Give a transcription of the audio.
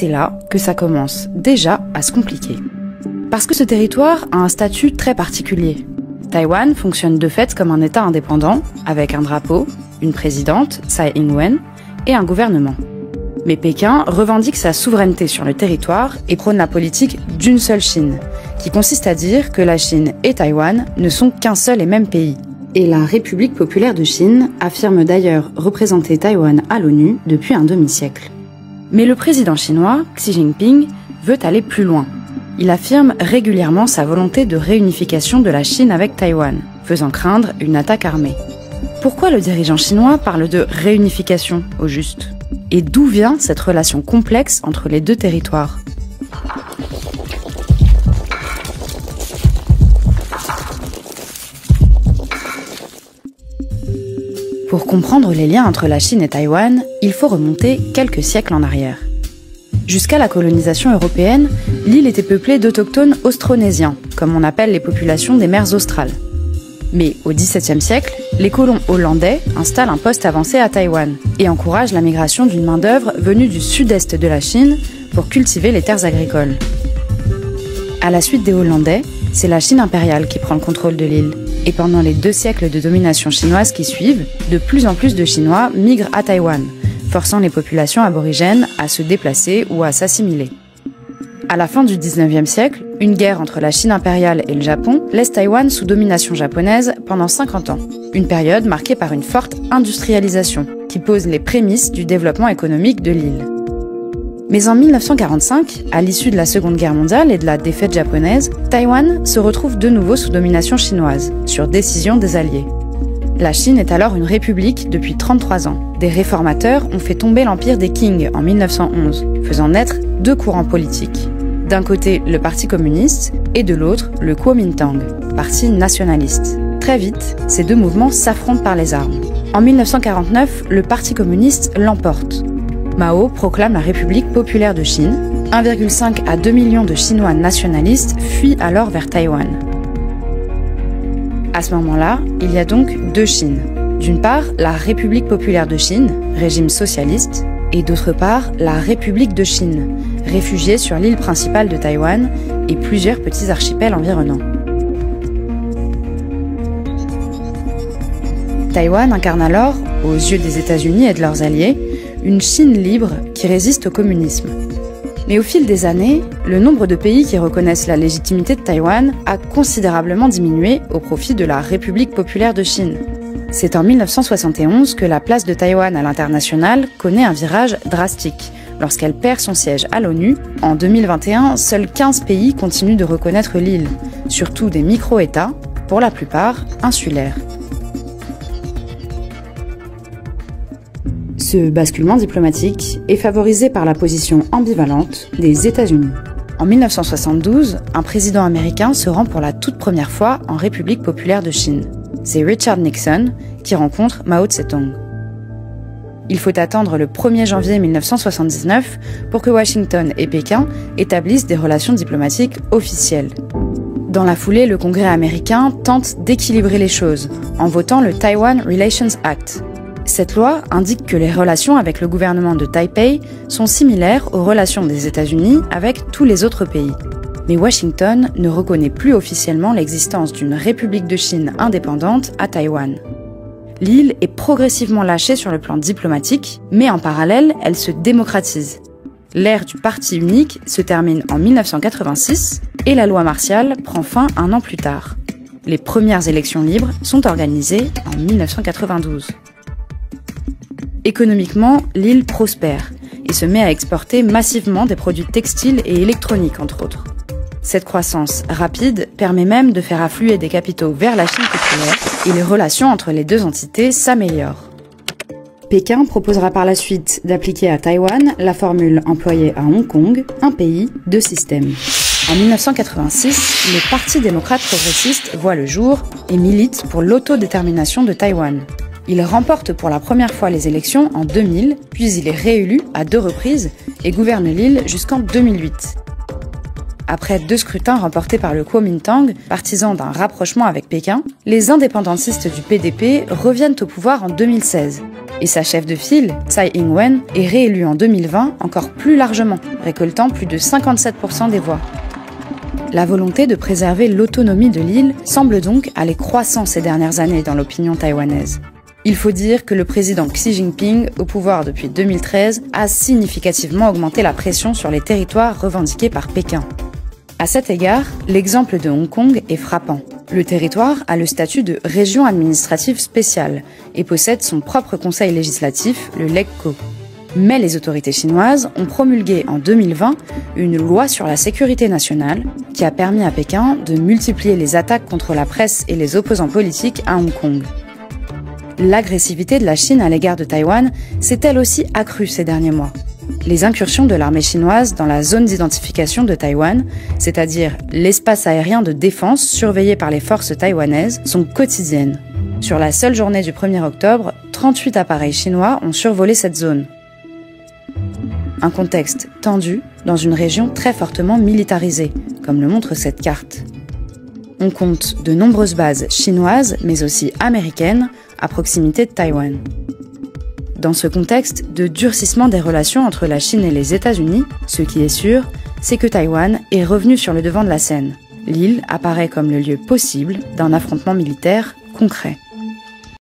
c'est là que ça commence déjà à se compliquer. Parce que ce territoire a un statut très particulier. Taïwan fonctionne de fait comme un État indépendant, avec un drapeau, une présidente, Tsai Ing-wen, et un gouvernement. Mais Pékin revendique sa souveraineté sur le territoire et prône la politique d'une seule Chine, qui consiste à dire que la Chine et Taïwan ne sont qu'un seul et même pays. Et la République populaire de Chine affirme d'ailleurs représenter Taïwan à l'ONU depuis un demi-siècle. Mais le président chinois, Xi Jinping, veut aller plus loin. Il affirme régulièrement sa volonté de réunification de la Chine avec Taïwan, faisant craindre une attaque armée. Pourquoi le dirigeant chinois parle de réunification, au juste? Et d'où vient cette relation complexe entre les deux territoires? Pour comprendre les liens entre la Chine et Taïwan, il faut remonter quelques siècles en arrière. Jusqu'à la colonisation européenne, l'île était peuplée d'autochtones austronésiens, comme on appelle les populations des mers australes. Mais au XVIIe siècle, les colons hollandais installent un poste avancé à Taïwan et encouragent la migration d'une main-d'œuvre venue du sud-est de la Chine pour cultiver les terres agricoles. À la suite des Hollandais, c'est la Chine impériale qui prend le contrôle de l'île. Et pendant les 2 siècles de domination chinoise qui suivent, de plus en plus de Chinois migrent à Taïwan, forçant les populations aborigènes à se déplacer ou à s'assimiler. À la fin du XIXe siècle, une guerre entre la Chine impériale et le Japon laisse Taïwan sous domination japonaise pendant 50 ans. Une période marquée par une forte industrialisation, qui pose les prémices du développement économique de l'île. Mais en 1945, à l'issue de la Seconde Guerre mondiale et de la défaite japonaise, Taïwan se retrouve de nouveau sous domination chinoise, sur décision des Alliés. La Chine est alors une république depuis 33 ans. Des réformateurs ont fait tomber l'empire des Qing en 1911, faisant naître 2 courants politiques. D'un côté, le Parti communiste, et de l'autre, le Kuomintang, parti nationaliste. Très vite, ces 2 mouvements s'affrontent par les armes. En 1949, le Parti communiste l'emporte. Mao proclame la République populaire de Chine. 1,5 à 2 millions de Chinois nationalistes fuient alors vers Taïwan. À ce moment-là, il y a donc 2 Chines. D'une part, la République populaire de Chine, régime socialiste, et d'autre part, la République de Chine, réfugiée sur l'île principale de Taïwan et plusieurs petits archipels environnants. Taïwan incarne alors, aux yeux des États-Unis et de leurs alliés, une Chine libre qui résiste au communisme. Mais au fil des années, le nombre de pays qui reconnaissent la légitimité de Taïwan a considérablement diminué au profit de la République populaire de Chine. C'est en 1971 que la place de Taïwan à l'international connaît un virage drastique, lorsqu'elle perd son siège à l'ONU. En 2021, seuls 15 pays continuent de reconnaître l'île, surtout des micro-États, pour la plupart insulaires. Ce basculement diplomatique est favorisé par la position ambivalente des États-Unis. En 1972, un président américain se rend pour la toute première fois en République populaire de Chine. C'est Richard Nixon qui rencontre Mao Tse-tung. Il faut attendre le 1er janvier 1979 pour que Washington et Pékin établissent des relations diplomatiques officielles. Dans la foulée, le Congrès américain tente d'équilibrer les choses en votant le Taiwan Relations Act. Cette loi indique que les relations avec le gouvernement de Taipei sont similaires aux relations des États-Unis avec tous les autres pays. Mais Washington ne reconnaît plus officiellement l'existence d'une République de Chine indépendante à Taïwan. L'île est progressivement lâchée sur le plan diplomatique, mais en parallèle, elle se démocratise. L'ère du parti unique se termine en 1986 et la loi martiale prend fin un an plus tard. Les premières élections libres sont organisées en 1992. Économiquement, l'île prospère et se met à exporter massivement des produits textiles et électroniques, entre autres. Cette croissance rapide permet même de faire affluer des capitaux vers la Chine populaire et les relations entre les 2 entités s'améliorent. Pékin proposera par la suite d'appliquer à Taïwan la formule employée à Hong Kong, un pays, 2 systèmes. En 1986, le Parti démocrate progressiste voit le jour et milite pour l'autodétermination de Taïwan. Il remporte pour la première fois les élections en 2000, puis il est réélu à 2 reprises et gouverne l'île jusqu'en 2008. Après 2 scrutins remportés par le Kuomintang, partisan d'un rapprochement avec Pékin, les indépendantistes du PDP reviennent au pouvoir en 2016 Et sa chef de file, Tsai Ing-wen, est réélue en 2020 encore plus largement, récoltant plus de 57% des voix. La volonté de préserver l'autonomie de l'île semble donc aller croissant ces dernières années dans l'opinion taïwanaise. Il faut dire que le président Xi Jinping, au pouvoir depuis 2013, a significativement augmenté la pression sur les territoires revendiqués par Pékin. À cet égard, l'exemple de Hong Kong est frappant. Le territoire a le statut de région administrative spéciale et possède son propre conseil législatif, le LegCo. Mais les autorités chinoises ont promulgué en 2020 une loi sur la sécurité nationale qui a permis à Pékin de multiplier les attaques contre la presse et les opposants politiques à Hong Kong. L'agressivité de la Chine à l'égard de Taïwan s'est elle aussi accrue ces derniers mois. Les incursions de l'armée chinoise dans la zone d'identification de Taïwan, c'est-à-dire l'espace aérien de défense surveillé par les forces taïwanaises, sont quotidiennes. Sur la seule journée du 1er octobre, 38 appareils chinois ont survolé cette zone. Un contexte tendu dans une région très fortement militarisée, comme le montre cette carte. On compte de nombreuses bases chinoises, mais aussi américaines, à proximité de Taïwan. Dans ce contexte de durcissement des relations entre la Chine et les États-Unis, ce qui est sûr, c'est que Taïwan est revenu sur le devant de la scène. L'île apparaît comme le lieu possible d'un affrontement militaire concret.